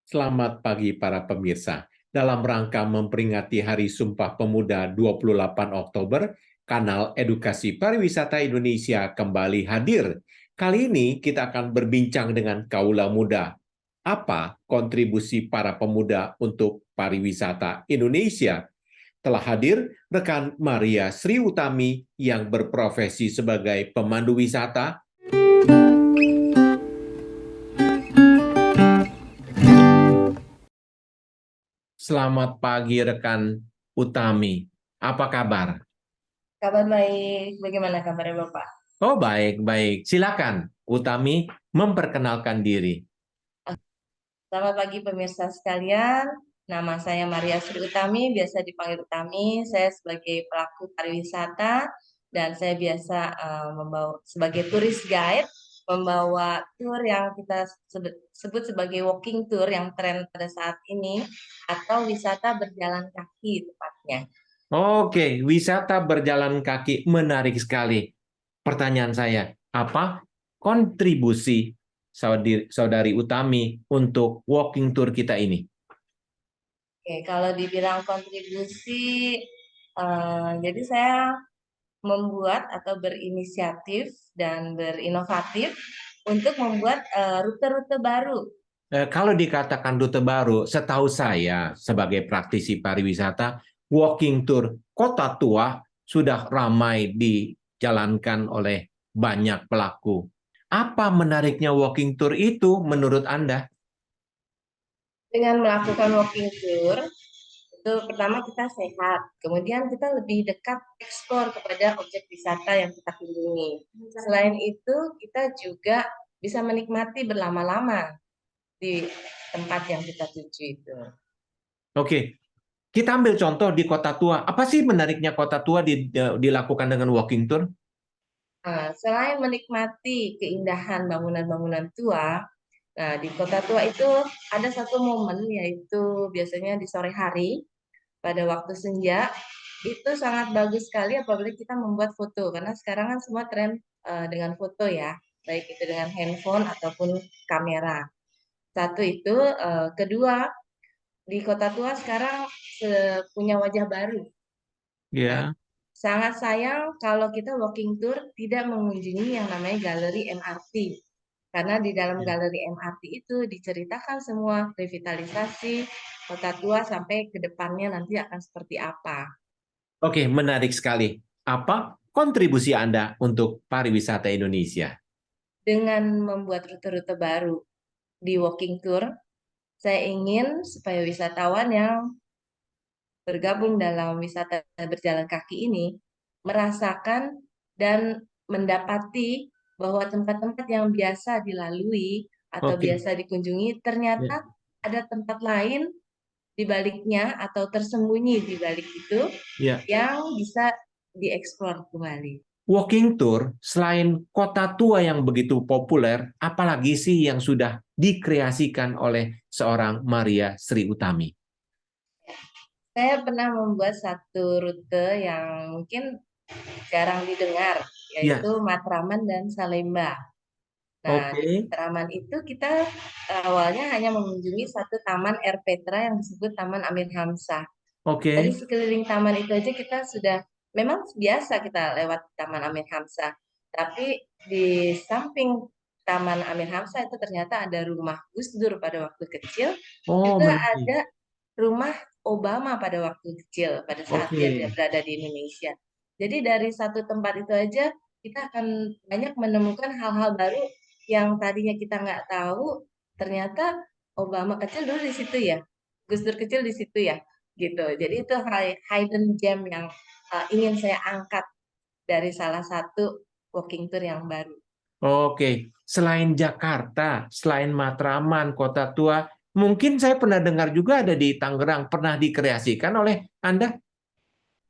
Selamat pagi para pemirsa. Dalam rangka memperingati Hari Sumpah Pemuda 28 Oktober, Kanal Edukasi Pariwisata Indonesia kembali hadir. Kali ini kita akan berbincang dengan kaula muda. Apa kontribusi para pemuda untuk pariwisata Indonesia? Telah hadir rekan Maria Sri Utami yang berprofesi sebagai pemandu wisata. Selamat pagi rekan Utami. Apa kabar? Kabar baik, bagaimana kabarnya Bapak? Oh, baik-baik. Silakan Utami memperkenalkan diri. Selamat pagi pemirsa sekalian, nama saya Maria Sri Utami, biasa dipanggil Utami. Saya sebagai pelaku pariwisata dan saya biasa membawa sebagai turis guide, membawa tour yang kita sebut sebagai walking tour yang tren pada saat ini atau wisata berjalan kaki tepatnya. Oke, wisata berjalan kaki menarik sekali. Pertanyaan saya, apa kontribusi saudari Utami untuk walking tour kita ini? Oke, kalau dibilang kontribusi, jadi saya membuat atau berinisiatif dan berinovatif untuk membuat rute-rute baru. Kalau dikatakan rute baru, setahu saya sebagai praktisi pariwisata, walking tour kota tua sudah ramai dijalankan oleh banyak pelaku. Apa menariknya walking tour itu menurut Anda? Dengan melakukan walking tour, itu pertama kita sehat, kemudian kita lebih dekat eksplor kepada objek wisata yang kita kunjungi. Selain itu, kita juga bisa menikmati berlama-lama di tempat yang kita tuju itu. Oke, kita ambil contoh di kota tua. Apa sih menariknya kota tua dilakukan dengan walking tour? Nah, selain menikmati keindahan bangunan-bangunan tua, nah di kota tua itu ada satu momen yaitu biasanya di sore hari pada waktu senja itu sangat bagus sekali apabila kita membuat foto karena sekarang kan semua tren dengan foto ya, baik itu dengan handphone ataupun kamera. Satu itu, kedua di kota tua sekarang punya wajah baru. Nah, Ya, sangat sayang kalau kita walking tour tidak mengunjungi yang namanya galeri MRT. Karena di dalam galeri MRT itu diceritakan semua revitalisasi kota tua sampai ke depannya nanti akan seperti apa. oke, menarik sekali. Apa kontribusi Anda untuk pariwisata Indonesia? Dengan membuat rute-rute baru di walking tour, saya ingin supaya wisatawan yang bergabung dalam wisata berjalan kaki ini merasakan dan mendapati bahwa tempat-tempat yang biasa dilalui atau Oke, biasa dikunjungi ternyata ya. ada tempat lain di baliknya atau tersembunyi di balik itu Ya. yang bisa dieksplor kembali. Walking tour, selain kota tua yang begitu populer, apalagi sih yang sudah dikreasikan oleh seorang Maria Sri Utami? Saya pernah membuat satu rute yang mungkin jarang didengar, Ya, yaitu Matraman dan Salemba. Nah, di oke, Matraman itu kita awalnya hanya mengunjungi satu taman air Petra yang disebut Taman Amir Hamzah. Dari oke, sekeliling taman itu aja kita sudah memang biasa kita lewat Taman Amir Hamzah. Tapi di samping Taman Amir Hamzah itu ternyata ada rumah Gus Dur pada waktu kecil, oh juga menarik, ada rumah Obama pada waktu kecil pada saat oke, dia berada di Indonesia. Jadi dari satu tempat itu aja kita akan banyak menemukan hal-hal baru yang tadinya kita nggak tahu, ternyata Obama kecil dulu di situ ya, Gus Dur kecil di situ ya, gitu. Jadi itu hidden gem yang ingin saya angkat dari salah satu walking tour yang baru. oke. Selain Jakarta, selain Matraman, kota tua, mungkin saya pernah dengar juga ada di Tangerang, pernah dikreasikan oleh Anda?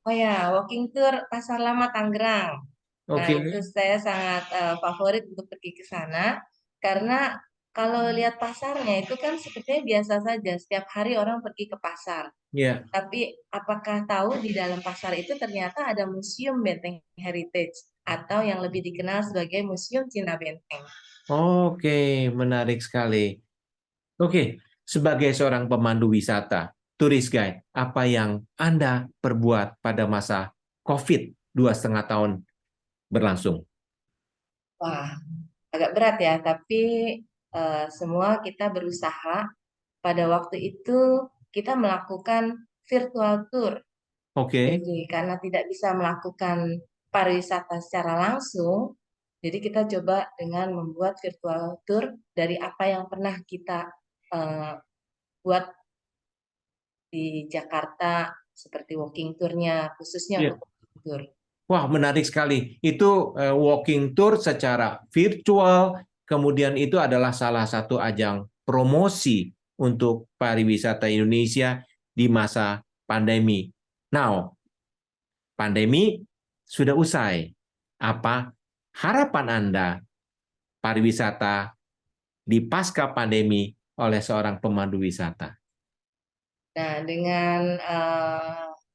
Oh ya, walking tour Pasar Lama Tangerang. Nah, Oke, itu saya sangat favorit untuk pergi ke sana karena kalau lihat pasarnya itu kan sepertinya biasa saja, setiap hari orang pergi ke pasar. ya. Tapi apakah tahu di dalam pasar itu ternyata ada Museum Benteng Heritage atau yang lebih dikenal sebagai Museum Cina Benteng. Oke, menarik sekali. Oke, sebagai seorang pemandu wisata, turis guide, apa yang Anda perbuat pada masa COVID 2,5 tahun berlangsung? Wah, agak berat ya, tapi semua kita berusaha. Pada waktu itu kita melakukan virtual tour. Oke, Jadi karena tidak bisa melakukan pariwisata secara langsung, jadi kita coba dengan membuat virtual tour dari apa yang pernah kita eh, buat di Jakarta, seperti walking tour-nya, khususnya ya. untuk walking tour. Wah, menarik sekali. Itu walking tour secara virtual, kemudian itu adalah salah satu ajang promosi untuk pariwisata Indonesia di masa pandemi. Now, pandemi sudah usai. Apa harapan Anda pariwisata di pasca pandemi oleh seorang pemandu wisata? Nah, dengan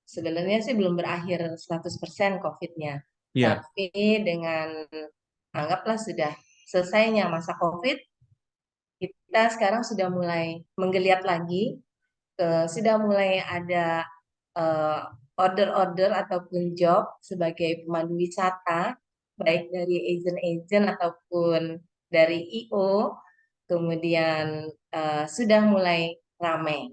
sebenarnya sih belum berakhir 100% COVID-nya, Ya, tapi dengan anggaplah sudah selesainya masa COVID, kita sekarang sudah mulai menggeliat lagi, sudah mulai ada eh, order-order ataupun job sebagai pemandu wisata, baik dari agent-agent ataupun dari IO, kemudian sudah mulai ramai.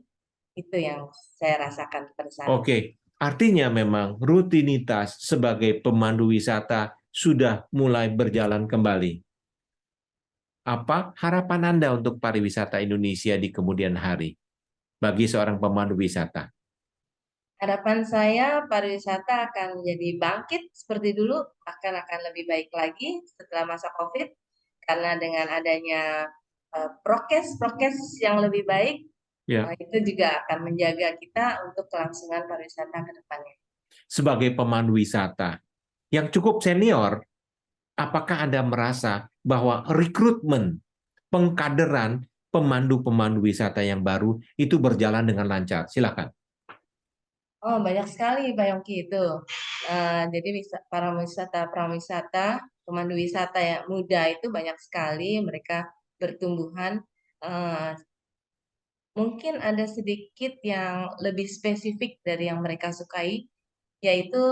Itu yang saya rasakan pada saat ini. oke. Artinya memang rutinitas sebagai pemandu wisata sudah mulai berjalan kembali. Apa harapan Anda untuk pariwisata Indonesia di kemudian hari bagi seorang pemandu wisata? Harapan saya pariwisata akan menjadi bangkit seperti dulu, bahkan akan lebih baik lagi setelah masa COVID, karena dengan adanya prokes-prokes yang lebih baik, Ya, itu juga akan menjaga kita untuk kelangsungan pariwisata ke depannya. sebagai pemandu wisata yang cukup senior, apakah Anda merasa bahwa rekrutmen, pengkaderan pemandu-pemandu wisata yang baru itu berjalan dengan lancar? Silakan. Oh, banyak sekali Pak Yongki itu. Jadi para wisata, prawisata, pemandu wisata yang muda itu banyak sekali mereka bertumbuhan. Eh, Mungkin ada sedikit yang lebih spesifik dari yang mereka sukai, yaitu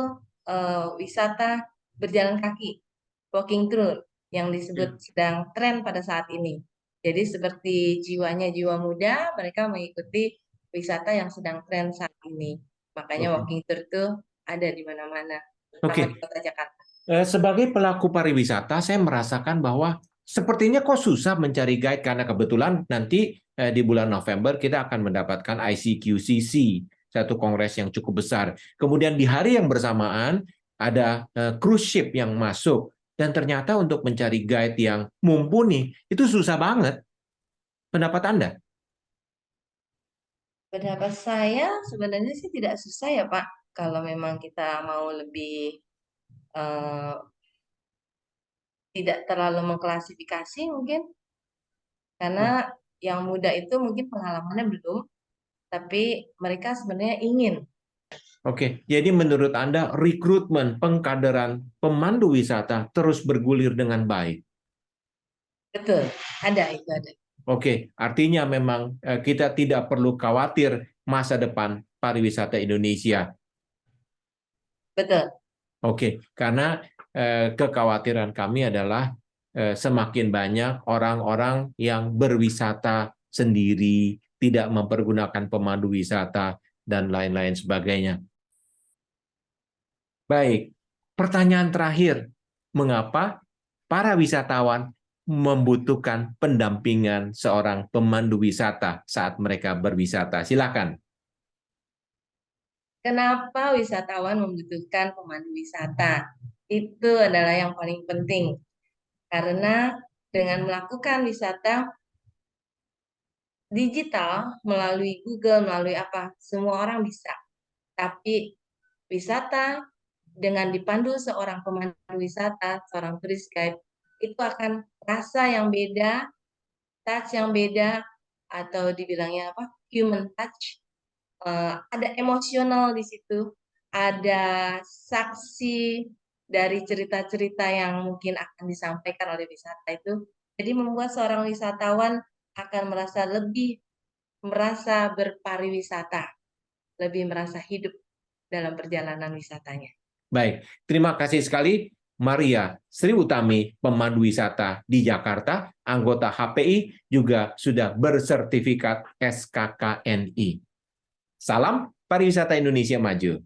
wisata berjalan kaki, walking tour, yang disebut sedang tren pada saat ini. Jadi seperti jiwanya jiwa muda, mereka mengikuti wisata yang sedang tren saat ini. Makanya Oke. walking tour itu ada di mana-mana, terutama di Oke. kota Jakarta. Sebagai pelaku pariwisata, saya merasakan bahwa sepertinya kok susah mencari guide karena kebetulan nanti di bulan November kita akan mendapatkan ICQCC, satu kongres yang cukup besar. Kemudian di hari yang bersamaan ada cruise ship yang masuk dan ternyata untuk mencari guide yang mumpuni itu susah banget. Pendapat Anda? Pendapat saya sebenarnya sih tidak susah ya Pak, kalau memang kita mau lebih eh, tidak terlalu mengklasifikasi mungkin, karena yang muda itu mungkin pengalamannya belum, tapi mereka sebenarnya ingin. Oke, jadi menurut Anda rekrutmen pengkaderan pemandu wisata terus bergulir dengan baik? Betul, ada itu ada. Oke, artinya memang kita tidak perlu khawatir masa depan pariwisata Indonesia. Betul, Oke, karena kekhawatiran kami adalah semakin banyak orang-orang yang berwisata sendiri, tidak mempergunakan pemandu wisata, dan lain-lain sebagainya. Baik, pertanyaan terakhir. Mengapa para wisatawan membutuhkan pendampingan seorang pemandu wisata saat mereka berwisata? Silakan. kenapa wisatawan membutuhkan pemandu wisata? Itu adalah yang paling penting, karena dengan melakukan wisata digital melalui Google, melalui apa, semua orang bisa. Tapi wisata dengan dipandu seorang pemandu wisata, seorang tourist guide, itu akan rasa yang beda, touch yang beda, atau dibilangnya apa, human touch. Ada emosional di situ, ada saksi dari cerita-cerita yang mungkin akan disampaikan oleh wisata itu. Jadi membuat seorang wisatawan akan merasa lebih merasa berpariwisata, lebih merasa hidup dalam perjalanan wisatanya. Baik, terima kasih sekali Maria Sri Utami, pemandu wisata di Jakarta, anggota HPI, juga sudah bersertifikat SKKNI. Salam pariwisata Indonesia maju.